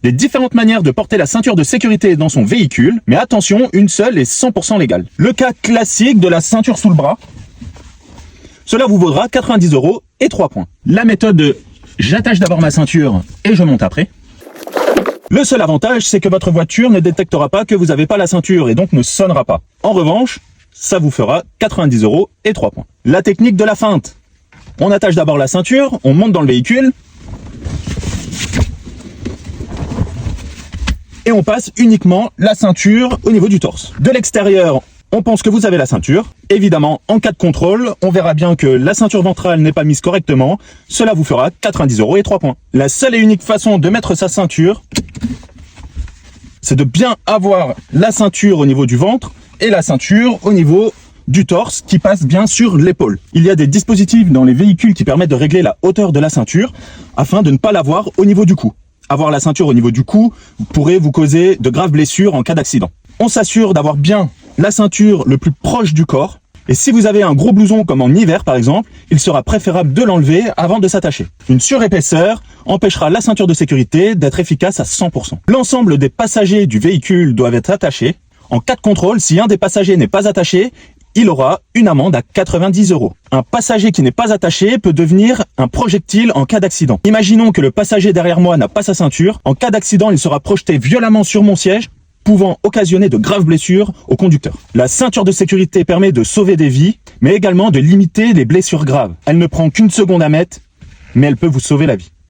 des différentes manières de porter la ceinture de sécurité dans son véhicule, mais attention, une seule est 100% légale. Le cas classique de la ceinture sous le bras, cela vous vaudra 90 € et 3 points. La méthode de j'attache d'abord ma ceinture et je monte après. Le seul avantage, c'est que votre voiture ne détectera pas que vous n'avez pas la ceinture et donc ne sonnera pas. En revanche, ça vous fera 90 € et 3 points. La technique de la feinte. On attache d'abord la ceinture, on monte dans le véhicule et on passe uniquement la ceinture au niveau du torse. De l'extérieur, on pense que vous avez la ceinture. Évidemment, en cas de contrôle, on verra bien que la ceinture ventrale n'est pas mise correctement. Cela vous fera 90 € et 3 points. La seule et unique façon de mettre sa ceinture, c'est de bien avoir la ceinture au niveau du ventre et la ceinture au niveau du torse qui passe bien sur l'épaule. Il y a des dispositifs dans les véhicules qui permettent de régler la hauteur de la ceinture afin de ne pas l'avoir au niveau du cou. Avoir la ceinture au niveau du cou pourrait vous causer de graves blessures en cas d'accident. On s'assure d'avoir bien la ceinture le plus proche du corps. Et si vous avez un gros blouson comme en hiver par exemple, il sera préférable de l'enlever avant de s'attacher. Une surépaisseur empêchera la ceinture de sécurité d'être efficace à 100%. L'ensemble des passagers du véhicule doivent être attachés. En cas de contrôle, si un des passagers n'est pas attaché, il aura une amende à 90 €. Un passager qui n'est pas attaché peut devenir un projectile en cas d'accident. Imaginons que le passager derrière moi n'a pas sa ceinture. En cas d'accident, il sera projeté violemment sur mon siège, pouvant occasionner de graves blessures au conducteur. La ceinture de sécurité permet de sauver des vies, mais également de limiter les blessures graves. Elle ne prend qu'une seconde à mettre, mais elle peut vous sauver la vie.